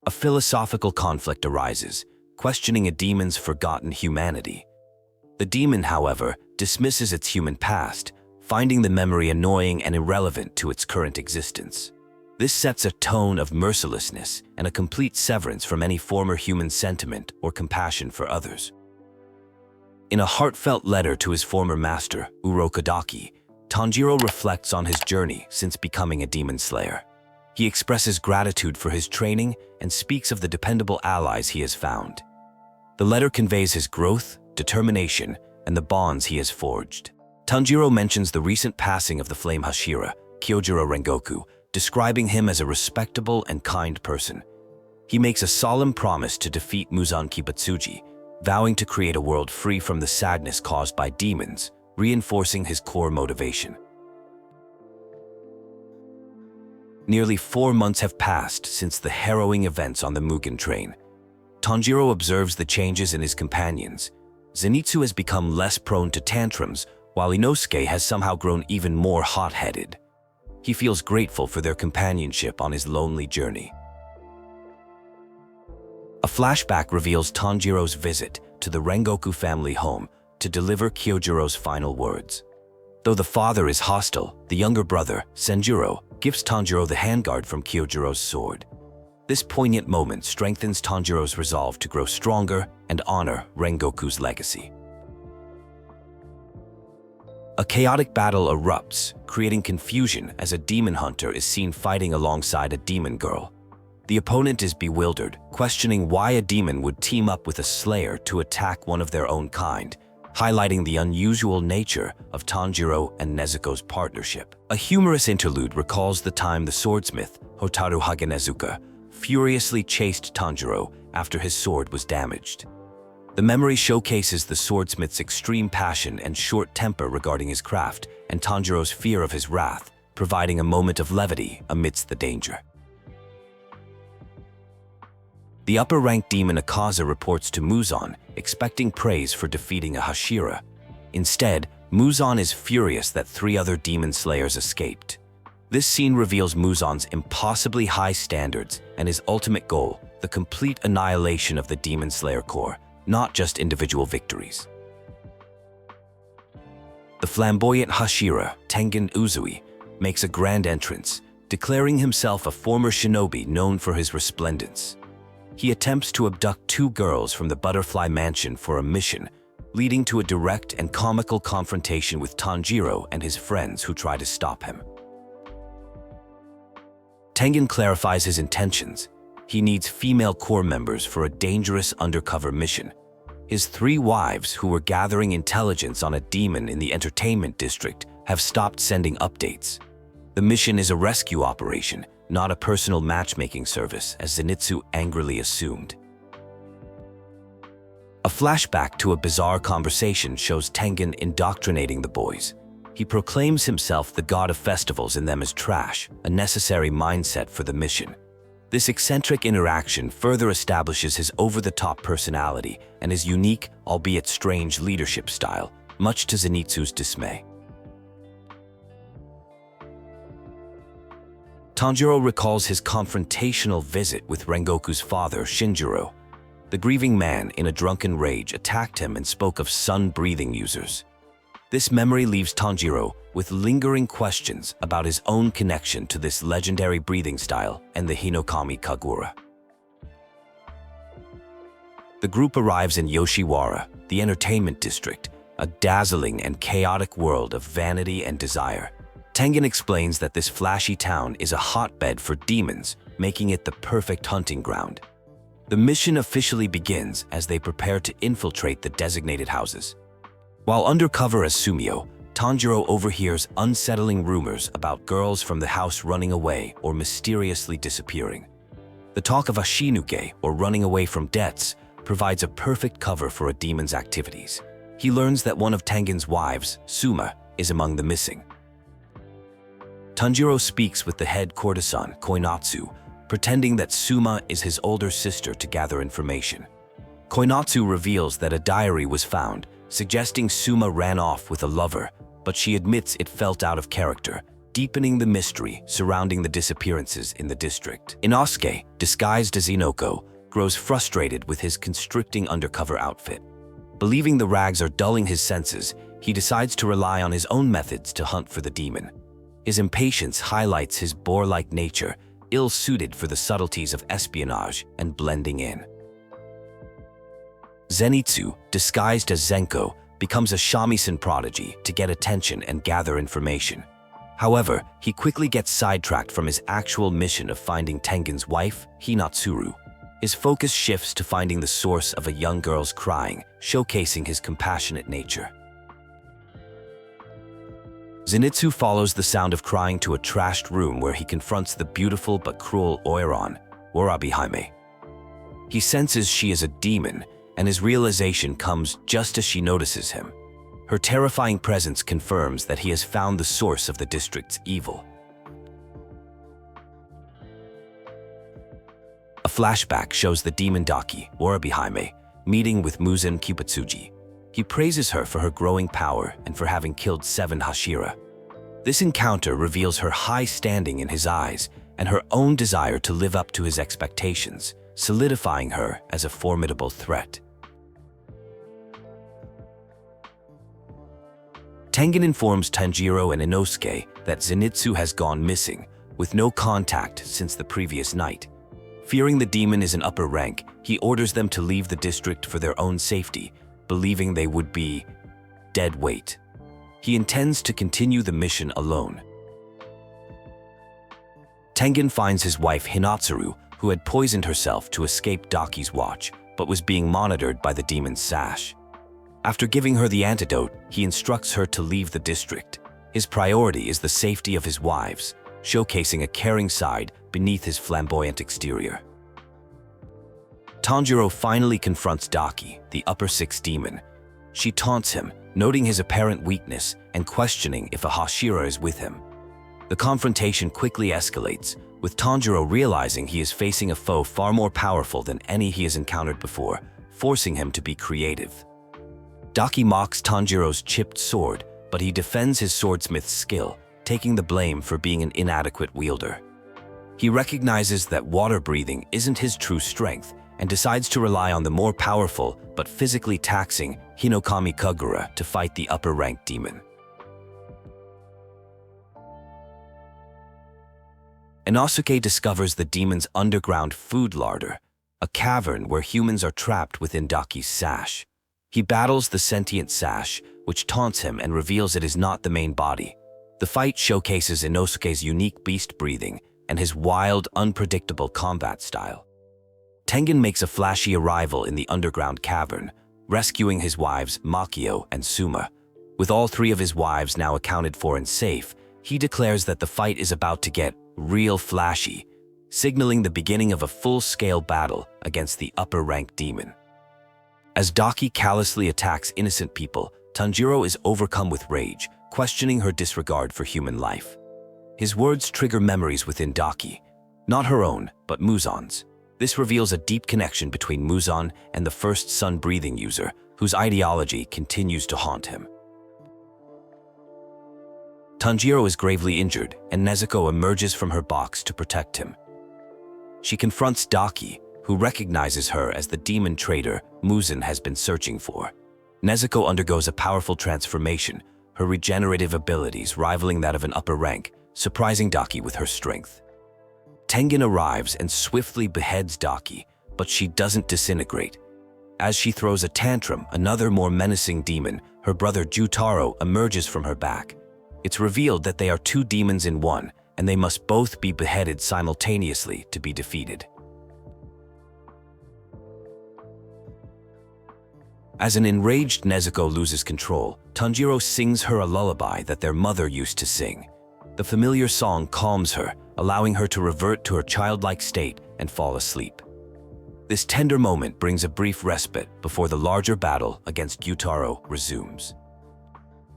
A philosophical conflict arises, questioning a demon's forgotten humanity. The demon, however, dismisses its human past, finding the memory annoying and irrelevant to its current existence. This sets a tone of mercilessness and a complete severance from any former human sentiment or compassion for others. In a heartfelt letter to his former master, Daki, Tanjiro reflects on his journey since becoming a demon slayer. He expresses gratitude for his training and speaks of the dependable allies he has found. The letter conveys his growth, determination, and the bonds he has forged. Tanjiro mentions the recent passing of the Flame Hashira, Kyojuro Rengoku, describing him as a respectable and kind person. He makes a solemn promise to defeat Muzan Kibutsuji, vowing to create a world free from the sadness caused by demons, reinforcing his core motivation. Nearly 4 months have passed since the harrowing events on the Mugen train. Tanjiro observes the changes in his companions. Zenitsu has become less prone to tantrums, while Inosuke has somehow grown even more hot-headed. He feels grateful for their companionship on his lonely journey. A flashback reveals Tanjiro's visit to the Rengoku family home to deliver Kyojuro's final words. Though the father is hostile, the younger brother, Senjuro, gives Tanjiro the handguard from Kyojuro's sword. This poignant moment strengthens Tanjiro's resolve to grow stronger and honor Rengoku's legacy. A chaotic battle erupts, creating confusion as a demon hunter is seen fighting alongside a demon girl. The opponent is bewildered, questioning why a demon would team up with a slayer to attack one of their own kind, highlighting the unusual nature of Tanjiro and Nezuko's partnership. A humorous interlude recalls the time the swordsmith, Hotaru Hagenezuka, furiously chased Tanjiro after his sword was damaged. The memory showcases the swordsmith's extreme passion and short temper regarding his craft, and Tanjiro's fear of his wrath, providing a moment of levity amidst the danger. The upper-ranked demon Akaza reports to Muzan, expecting praise for defeating a Hashira. Instead, Muzan is furious that 3 other demon slayers escaped. This scene reveals Muzan's impossibly high standards and his ultimate goal, the complete annihilation of the demon slayer corps, not just individual victories. The flamboyant Hashira, Tengen Uzui, makes a grand entrance, declaring himself a former shinobi known for his resplendence. He attempts to abduct 2 girls from the Butterfly Mansion for a mission, leading to a direct and comical confrontation with Tanjiro and his friends who try to stop him. Tengen clarifies his intentions. He needs female corps members for a dangerous undercover mission. His 3 wives, who were gathering intelligence on a demon in the entertainment district, have stopped sending updates. The mission is a rescue operation, not a personal matchmaking service, as Zenitsu angrily assumed. A flashback to a bizarre conversation shows Tengen indoctrinating the boys. He proclaims himself the god of festivals and them as trash, a necessary mindset for the mission. This eccentric interaction further establishes his over-the-top personality and his unique, albeit strange, leadership style, much to Zenitsu's dismay. Tanjiro recalls his confrontational visit with Rengoku's father, Shinjiro. The grieving man, in a drunken rage, attacked him and spoke of sun-breathing users. This memory leaves Tanjiro with lingering questions about his own connection to this legendary breathing style and the Hinokami Kagura. The group arrives in Yoshiwara, the entertainment district, a dazzling and chaotic world of vanity and desire. Tengen explains that this flashy town is a hotbed for demons, making it the perfect hunting ground. The mission officially begins as they prepare to infiltrate the designated houses. While undercover as Sumio, Tanjiro overhears unsettling rumors about girls from the house running away or mysteriously disappearing. The talk of Ashinuke, or running away from debts, provides a perfect cover for a demon's activities. He learns that one of Tengen's wives, Suma, is among the missing. Tanjiro speaks with the head courtesan, Koinatsu, pretending that Suma is his older sister to gather information. Koinatsu reveals that a diary was found, suggesting Suma ran off with a lover, but she admits it felt out of character, deepening the mystery surrounding the disappearances in the district. Inosuke, disguised as Hinoko, grows frustrated with his constricting undercover outfit. Believing the rags are dulling his senses, he decides to rely on his own methods to hunt for the demon. His impatience highlights his boar-like nature, ill-suited for the subtleties of espionage and blending in. Zenitsu, disguised as Zenko, becomes a shamisen prodigy to get attention and gather information. However, he quickly gets sidetracked from his actual mission of finding Tengen's wife, Hinatsuru. His focus shifts to finding the source of a young girl's crying, showcasing his compassionate nature. Zenitsu follows the sound of crying to a trashed room where he confronts the beautiful but cruel Oiran, Warabihaime. He senses she is a demon, and his realization comes just as she notices him. Her terrifying presence confirms that he has found the source of the district's evil. A flashback shows the demon Daki, Warabihaime, meeting with Muzan Kibutsuji. He praises her for her growing power and for having killed 7 Hashira. This encounter reveals her high standing in his eyes and her own desire to live up to his expectations, solidifying her as a formidable threat. Tengen informs Tanjiro and Inosuke that Zenitsu has gone missing, with no contact since the previous night. Fearing the demon is an upper rank, he orders them to leave the district for their own safety, believing they would be dead weight. He intends to continue the mission alone. Tengen finds his wife Hinatsuru, who had poisoned herself to escape Daki's watch, but was being monitored by the demon's sash. After giving her the antidote, he instructs her to leave the district. His priority is the safety of his wives, showcasing a caring side beneath his flamboyant exterior. Tanjiro finally confronts Daki, the upper 6 demon. She taunts him, noting his apparent weakness and questioning if a Hashira is with him. The confrontation quickly escalates, with Tanjiro realizing he is facing a foe far more powerful than any he has encountered before, forcing him to be creative. Daki mocks Tanjiro's chipped sword, but he defends his swordsmith's skill, taking the blame for being an inadequate wielder. He recognizes that water breathing isn't his true strength and decides to rely on the more powerful but physically taxing Hinokami Kagura to fight the upper-ranked demon. Inosuke discovers the demon's underground food larder, a cavern where humans are trapped within Daki's sash. He battles the sentient sash, which taunts him and reveals it is not the main body. The fight showcases Inosuke's unique beast breathing and his wild, unpredictable combat style. Tengen makes a flashy arrival in the underground cavern, rescuing his wives Makio and Suma. With all 3 of his wives now accounted for and safe, he declares that the fight is about to get real flashy, signaling the beginning of a full-scale battle against the upper-ranked demon. As Daki callously attacks innocent people, Tanjiro is overcome with rage, questioning her disregard for human life. His words trigger memories within Daki, not her own, but Muzan's. This reveals a deep connection between Muzan and the first sun-breathing user, whose ideology continues to haunt him. Tanjiro is gravely injured, and Nezuko emerges from her box to protect him. She confronts Daki, who recognizes her as the demon traitor Muzan has been searching for. Nezuko undergoes a powerful transformation, her regenerative abilities rivaling that of an upper rank, surprising Daki with her strength. Tengen arrives and swiftly beheads Daki, but she doesn't disintegrate. As she throws a tantrum, another more menacing demon, her brother Jutaro, emerges from her back. It's revealed that they are 2 demons in one, and they must both be beheaded simultaneously to be defeated. As an enraged Nezuko loses control, Tanjiro sings her a lullaby that their mother used to sing. The familiar song calms her, allowing her to revert to her childlike state and fall asleep. This tender moment brings a brief respite before the larger battle against Jutaro resumes.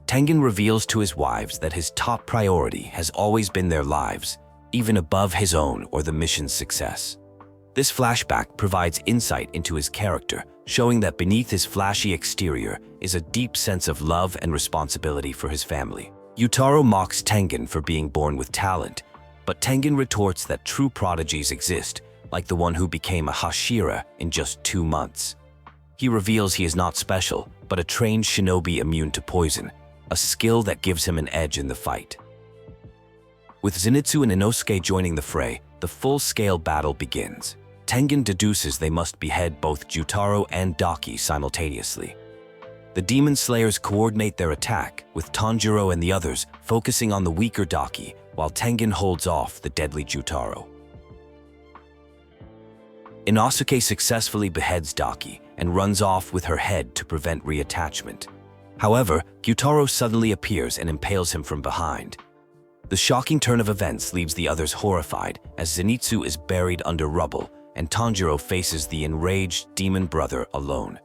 Tengen reveals to his wives that his top priority has always been their lives, even above his own or the mission's success. This flashback provides insight into his character, showing that beneath his flashy exterior is a deep sense of love and responsibility for his family. Jutaro mocks Tengen for being born with talent, but Tengen retorts that true prodigies exist, like the one who became a Hashira in just 2 months. He reveals he is not special, but a trained shinobi immune to poison, a skill that gives him an edge in the fight. With Zenitsu and Inosuke joining the fray, the full-scale battle begins. Tengen deduces they must behead both Jutaro and Daki simultaneously. The Demon Slayers coordinate their attack, with Tanjiro and the others focusing on the weaker Daki, while Tengen holds off the deadly Jutaro. Inosuke successfully beheads Daki and runs off with her head to prevent reattachment. However, Jutaro suddenly appears and impales him from behind. The shocking turn of events leaves the others horrified as Zenitsu is buried under rubble and Tanjiro faces the enraged demon brother alone.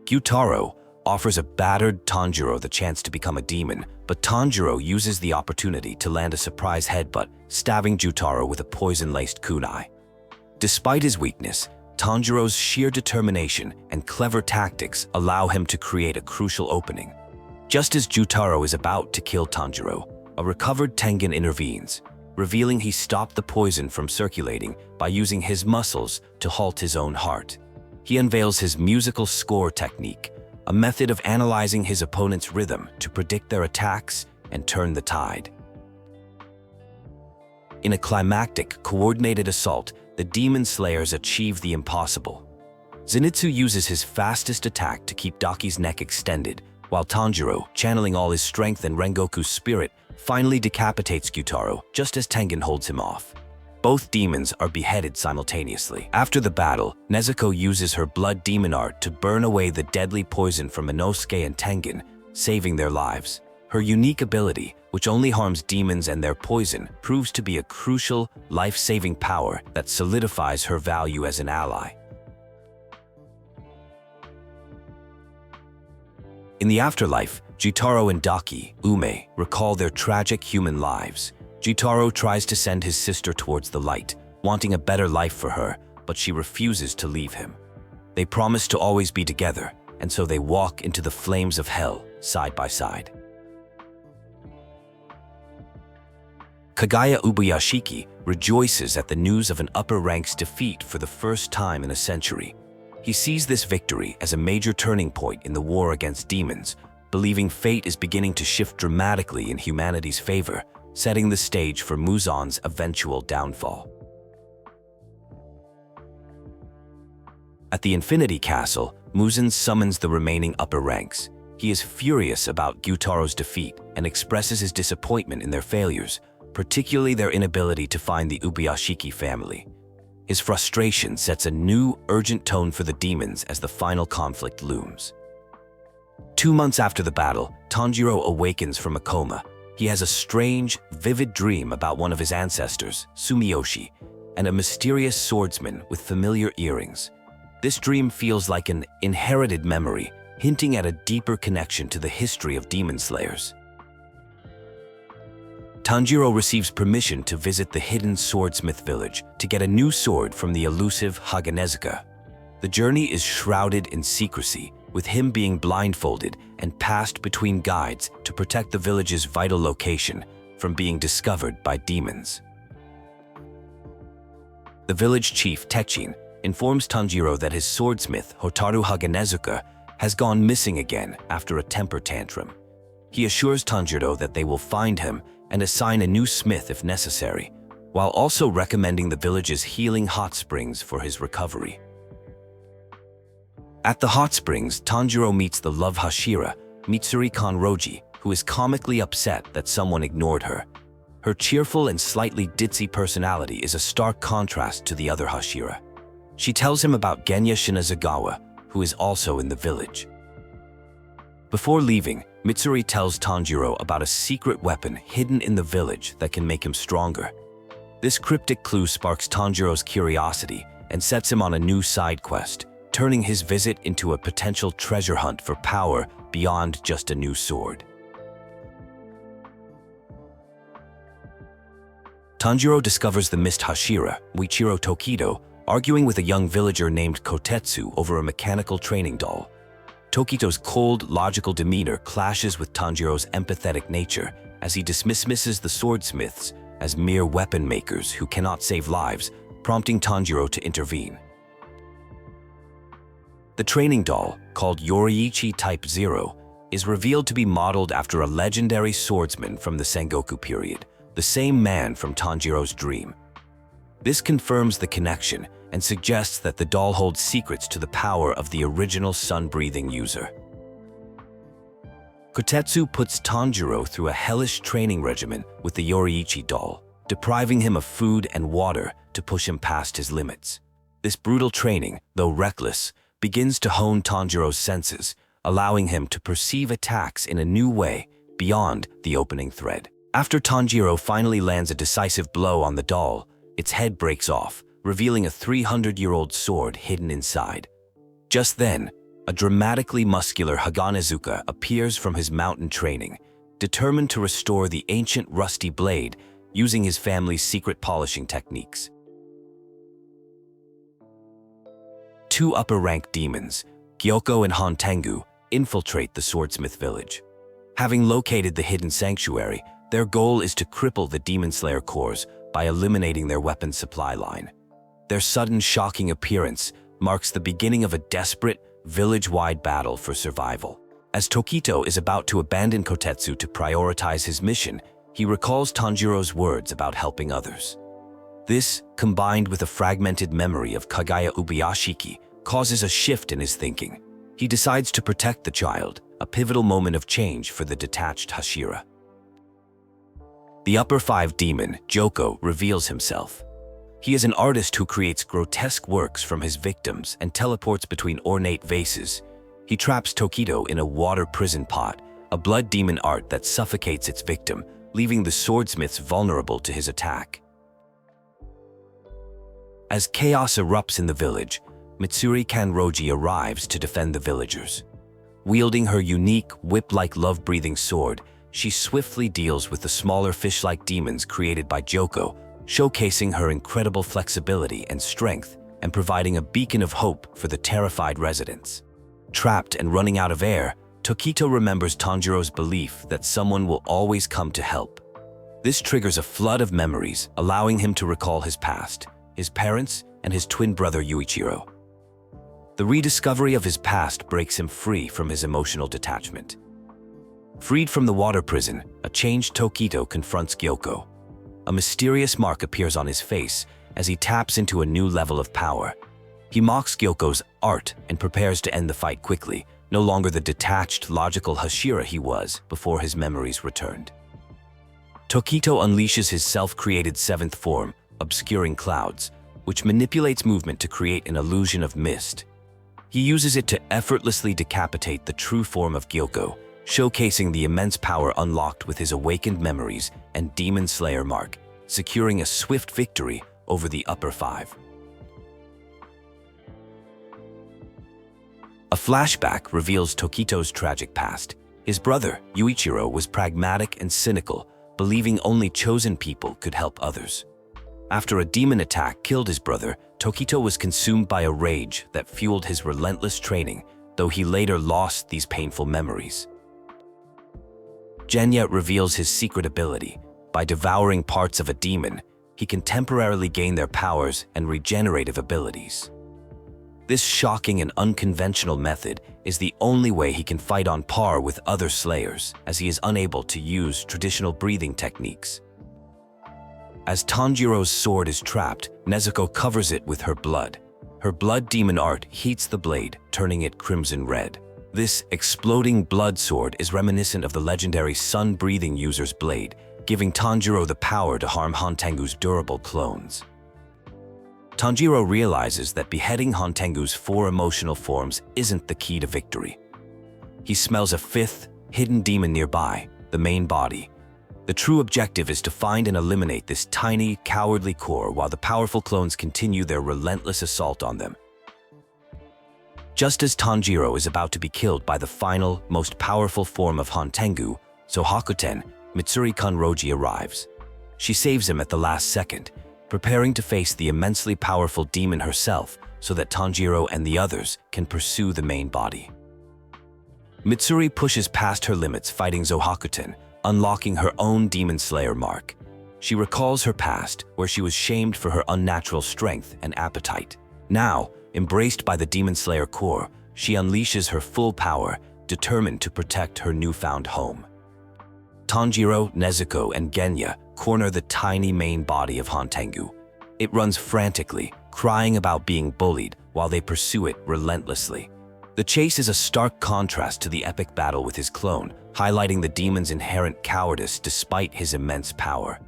Jutaro offers a battered Tanjiro the chance to become a demon, but Tanjiro uses the opportunity to land a surprise headbutt, stabbing Jutaro with a poison-laced kunai. Despite his weakness, Tanjiro's sheer determination and clever tactics allow him to create a crucial opening. Just as Jutaro is about to kill Tanjiro, a recovered Tengen intervenes, revealing he stopped the poison from circulating by using his muscles to halt his own heart. He unveils his musical score technique, a method of analyzing his opponent's rhythm to predict their attacks and turn the tide. In a climactic, coordinated assault, the Demon Slayers achieve the impossible. Zenitsu uses his fastest attack to keep Daki's neck extended, while Tanjiro, channeling all his strength and Rengoku's spirit, finally decapitates Jutaro just as Tengen holds him off. Both demons are beheaded simultaneously. After the battle, Nezuko uses her blood demon art to burn away the deadly poison from Inosuke and Tengen, saving their lives. Her unique ability, which only harms demons and their poison, proves to be a crucial, life-saving power that solidifies her value as an ally. In the afterlife, Jutaro and Daki, recall their tragic human lives. Jutaro tries to send his sister towards the light, wanting a better life for her, but she refuses to leave him. They promise to always be together, and so they walk into the flames of hell, side by side. Kaguya Ubuyashiki rejoices at the news of an upper rank's defeat for the first time in a century. He sees this victory as a major turning point in the war against demons, believing fate is beginning to shift dramatically in humanity's favor, setting the stage for Muzan's eventual downfall. At the Infinity Castle, Muzan summons the remaining upper ranks. He is furious about Gyutaro's defeat and expresses his disappointment in their failures, particularly their inability to find the Ubuyashiki family. His frustration sets a new, urgent tone for the demons as the final conflict looms. 2 months after the battle, Tanjiro awakens from a coma. He has a strange, vivid dream about one of his ancestors, Sumiyoshi, and a mysterious swordsman with familiar earrings. This dream feels like an inherited memory, hinting at a deeper connection to the history of demon slayers. Tanjiro receives permission to visit the hidden swordsmith village to get a new sword from the elusive Haganezuka. The journey is shrouded in secrecy, with him being blindfolded and passed between guides to protect the village's vital location from being discovered by demons. The village chief, Techin, informs Tanjiro that his swordsmith, Hotaru Haganezuka, has gone missing again after a temper tantrum. He assures Tanjiro that they will find him and assign a new smith if necessary, while also recommending the village's healing hot springs for his recovery. At the hot springs, Tanjiro meets the love Hashira, Mitsuri Kanroji, who is comically upset that someone ignored her. Her cheerful and slightly ditzy personality is a stark contrast to the other Hashira. She tells him about Genya Shinazugawa, who is also in the village. Before leaving, Mitsuri tells Tanjiro about a secret weapon hidden in the village that can make him stronger. This cryptic clue sparks Tanjiro's curiosity and sets him on a new side quest, turning his visit into a potential treasure hunt for power beyond just a new sword. Tanjiro discovers the missed Hashira, Muichiro Tokito, arguing with a young villager named Kotetsu over a mechanical training doll. Tokito's cold, logical demeanor clashes with Tanjiro's empathetic nature as he dismisses the swordsmiths as mere weapon makers who cannot save lives, prompting Tanjiro to intervene. The training doll, called Yoriichi Type 0, is revealed to be modeled after a legendary swordsman from the Sengoku period, the same man from Tanjiro's dream. This confirms the connection and suggests that the doll holds secrets to the power of the original sun-breathing user. Kotetsu puts Tanjiro through a hellish training regimen with the Yoriichi doll, depriving him of food and water to push him past his limits. This brutal training, though reckless, begins to hone Tanjiro's senses, allowing him to perceive attacks in a new way beyond the opening thread. After Tanjiro finally lands a decisive blow on the doll, its head breaks off, revealing a 300-year-old sword hidden inside. Just then, a dramatically muscular Haganezuka appears from his mountain training, determined to restore the ancient rusty blade using his family's secret polishing techniques. Two upper-ranked demons, Joko and Hantengu, infiltrate the swordsmith village. Having located the hidden sanctuary, their goal is to cripple the Demon Slayer cores by eliminating their weapons supply line. Their sudden, shocking appearance marks the beginning of a desperate, village-wide battle for survival. As Tokito is about to abandon Kotetsu to prioritize his mission, he recalls Tanjiro's words about helping others. This, combined with a fragmented memory of Kaguya Ubuyashiki, causes a shift in his thinking. He decides to protect the child, a pivotal moment of change for the detached Hashira. The upper five demon, Joko, reveals himself. He is an artist who creates grotesque works from his victims and teleports between ornate vases. He traps Tokito in a water prison pot, a blood demon art that suffocates its victim, leaving the swordsmiths vulnerable to his attack. As chaos erupts in the village, Mitsuri Kanroji arrives to defend the villagers. Wielding her unique, whip-like love-breathing sword, she swiftly deals with the smaller fish-like demons created by Joko, showcasing her incredible flexibility and strength and providing a beacon of hope for the terrified residents. Trapped and running out of air, Tokito remembers Tanjiro's belief that someone will always come to help. This triggers a flood of memories, allowing him to recall his past, his parents, and his twin brother Yuichiro. The rediscovery of his past breaks him free from his emotional detachment. Freed from the water prison, a changed Tokito confronts Joko. A mysterious mark appears on his face as he taps into a new level of power. He mocks Joko's art and prepares to end the fight quickly, no longer the detached, logical Hashira he was before his memories returned. Tokito unleashes his self-created seventh form, obscuring clouds, which manipulates movement to create an illusion of mist. He uses it to effortlessly decapitate the true form of Joko, showcasing the immense power unlocked with his awakened memories and Demon Slayer mark, securing a swift victory over the upper five. A flashback reveals Tokito's tragic past. His brother, Yuichiro, was pragmatic and cynical, believing only chosen people could help others. After a demon attack killed his brother, Tokito was consumed by a rage that fueled his relentless training, though he later lost these painful memories. Genya reveals his secret ability. By devouring parts of a demon, he can temporarily gain their powers and regenerative abilities. This shocking and unconventional method is the only way he can fight on par with other slayers, as he is unable to use traditional breathing techniques. As Tanjiro's sword is trapped, Nezuko covers it with her blood. Her blood demon art heats the blade, turning it crimson red. This exploding blood sword is reminiscent of the legendary sun-breathing user's blade, giving Tanjiro the power to harm Hantengu's durable clones. Tanjiro realizes that beheading Hantengu's 4 emotional forms isn't the key to victory. He smells a 5th, hidden demon nearby, the main body. The true objective is to find and eliminate this tiny, cowardly core while the powerful clones continue their relentless assault on them. Just as Tanjiro is about to be killed by the final, most powerful form of Hantengu, Hakuten, Mitsuri Kanroji arrives. She saves him at the last second, preparing to face the immensely powerful demon herself so that Tanjiro and the others can pursue the main body. Mitsuri pushes past her limits fighting Zohakuten, unlocking her own Demon Slayer mark. She recalls her past, where she was shamed for her unnatural strength and appetite. Now, embraced by the Demon Slayer core, she unleashes her full power, determined to protect her newfound home. Tanjiro, Nezuko, and Genya corner the tiny main body of Hantengu. It runs frantically, crying about being bullied while they pursue it relentlessly. The chase is a stark contrast to the epic battle with his clone, highlighting the demon's inherent cowardice despite his immense power.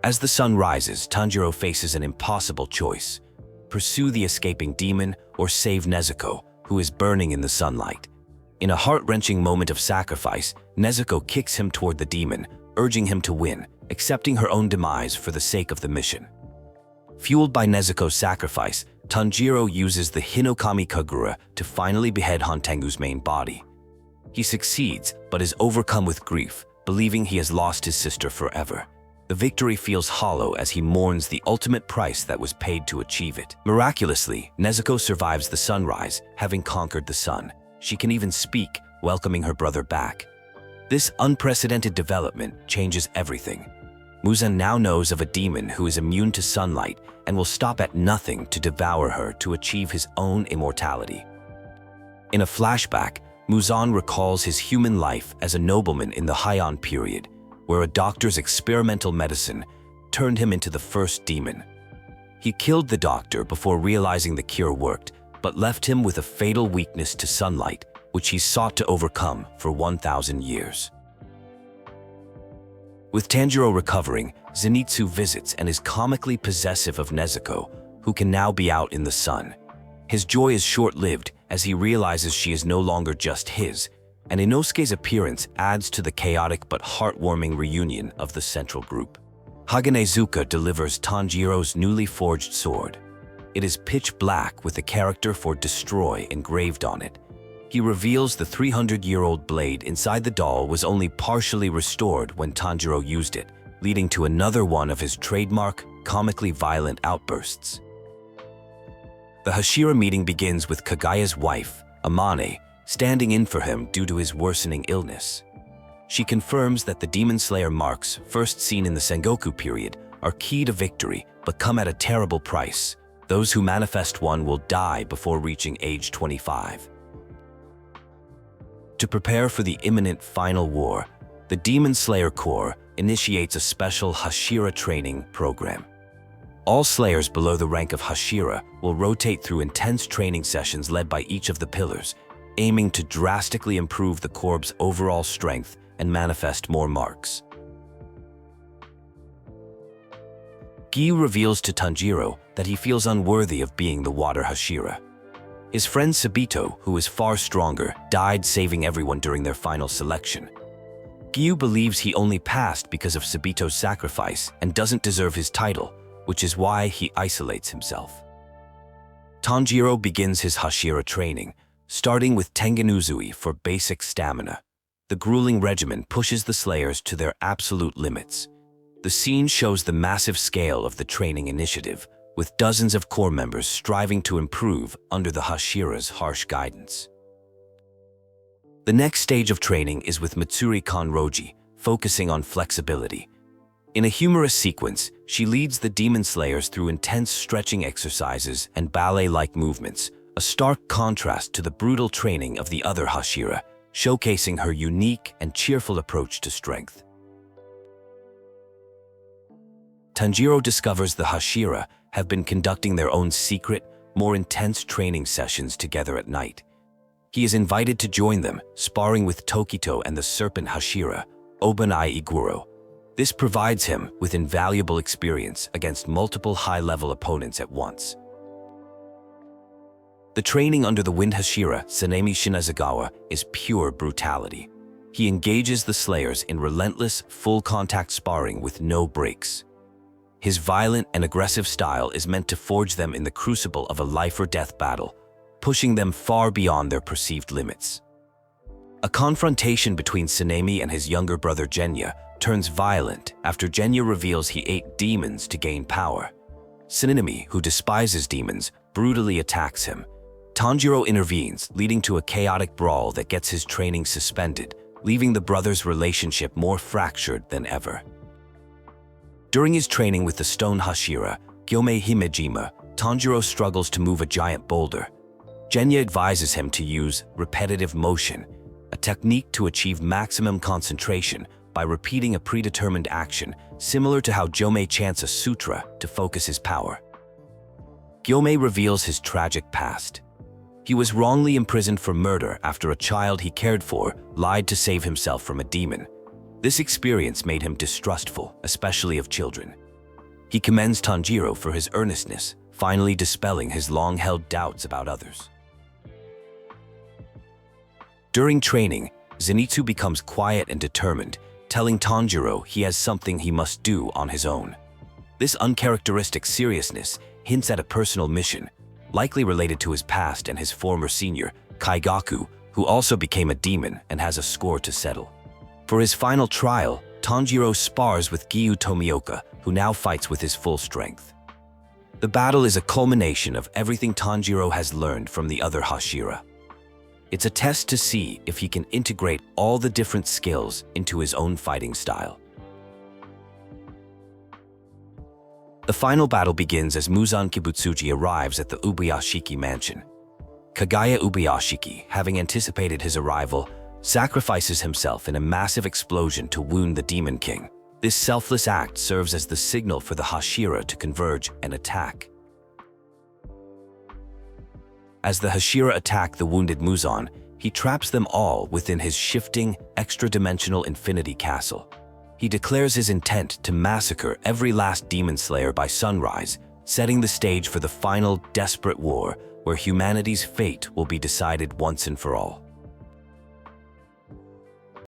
As the sun rises, Tanjiro faces an impossible choice: pursue the escaping demon or save Nezuko, who is burning in the sunlight. In a heart-wrenching moment of sacrifice, Nezuko kicks him toward the demon, urging him to win, accepting her own demise for the sake of the mission. Fueled by Nezuko's sacrifice, Tanjiro uses the Hinokami Kagura to finally behead Hantengu's main body. He succeeds, but is overcome with grief, believing he has lost his sister forever. The victory feels hollow as he mourns the ultimate price that was paid to achieve it. Miraculously, Nezuko survives the sunrise, having conquered the sun. She can even speak, welcoming her brother back. This unprecedented development changes everything. Muzan now knows of a demon who is immune to sunlight and will stop at nothing to devour her to achieve his own immortality. In a flashback, Muzan recalls his human life as a nobleman in the Heian period, where a doctor's experimental medicine turned him into the first demon. He killed the doctor before realizing the cure worked, but left him with a fatal weakness to sunlight, which he sought to overcome for 1,000 years. With Tanjiro recovering, Zenitsu visits and is comically possessive of Nezuko, who can now be out in the sun. His joy is short-lived as he realizes she is no longer just his, and Inosuke's appearance adds to the chaotic but heartwarming reunion of the central group. Haganezuka delivers Tanjiro's newly forged sword. It is pitch black with the character for Destroy engraved on it. He reveals the 300-year-old blade inside the doll was only partially restored when Tanjiro used it, leading to another one of his trademark, comically violent outbursts. The Hashira meeting begins with Kagaya's wife, Amane, standing in for him due to his worsening illness. She confirms that the Demon Slayer marks, first seen in the Sengoku period, are key to victory but come at a terrible price. Those who manifest one will die before reaching age 25. To prepare for the imminent final war, the Demon Slayer Corps initiates a special Hashira training program. All Slayers below the rank of Hashira will rotate through intense training sessions led by each of the pillars, aiming to drastically improve the Corps' overall strength and manifest more marks. Gi reveals to Tanjiro that he feels unworthy of being the Water Hashira. His friend Sabito, who is far stronger, died saving everyone during their final selection. Gyu believes he only passed because of Sabito's sacrifice and doesn't deserve his title, which is why he isolates himself. Tanjiro begins his Hashira training, starting with Tengen Uzui for basic stamina. The grueling regimen pushes the Slayers to their absolute limits. The scene shows the massive scale of the training initiative, with dozens of core members striving to improve under the Hashira's harsh guidance. The next stage of training is with Mitsuri Kanroji, focusing on flexibility. In a humorous sequence, she leads the Demon Slayers through intense stretching exercises and ballet-like movements, a stark contrast to the brutal training of the other Hashira, showcasing her unique and cheerful approach to strength. Tanjiro discovers the Hashira have been conducting their own secret, more intense training sessions together at night. He is invited to join them, sparring with Tokito and the Serpent Hashira, Obanai Iguro. This provides him with invaluable experience against multiple high-level opponents at once. The training under the Wind Hashira, Sanemi Shinazagawa, is pure brutality. He engages the Slayers in relentless, full-contact sparring with no breaks. His violent and aggressive style is meant to forge them in the crucible of a life-or-death battle, pushing them far beyond their perceived limits. A confrontation between Sanemi and his younger brother Genya turns violent after Genya reveals he ate demons to gain power. Sanemi, who despises demons, brutally attacks him. Tanjiro intervenes, leading to a chaotic brawl that gets his training suspended, leaving the brothers' relationship more fractured than ever. During his training with the stone Hashira, Gyomei Himejima, Tanjiro struggles to move a giant boulder. Genya advises him to use repetitive motion, a technique to achieve maximum concentration by repeating a predetermined action, similar to how Gyomei chants a sutra to focus his power. Gyomei reveals his tragic past. He was wrongly imprisoned for murder after a child he cared for lied to save himself from a demon. This experience made him distrustful, especially of children. He commends Tanjiro for his earnestness, finally dispelling his long-held doubts about others. During training, Zenitsu becomes quiet and determined, telling Tanjiro he has something he must do on his own. This uncharacteristic seriousness hints at a personal mission, likely related to his past and his former senior, Kaigaku, who also became a demon and has a score to settle. For his final trial, Tanjiro spars with Giyu Tomioka, who now fights with his full strength. The battle is a culmination of everything Tanjiro has learned from the other Hashira. It's a test to see if he can integrate all the different skills into his own fighting style. The final battle begins as Muzan Kibutsuji arrives at the Ubuyashiki mansion. Kagaya Ubuyashiki, having anticipated his arrival, sacrifices himself in a massive explosion to wound the Demon King. This selfless act serves as the signal for the Hashira to converge and attack. As the Hashira attack the wounded Muzan, he traps them all within his shifting, extra-dimensional infinity castle. He declares his intent to massacre every last demon slayer by sunrise, setting the stage for the final desperate war where humanity's fate will be decided once and for all.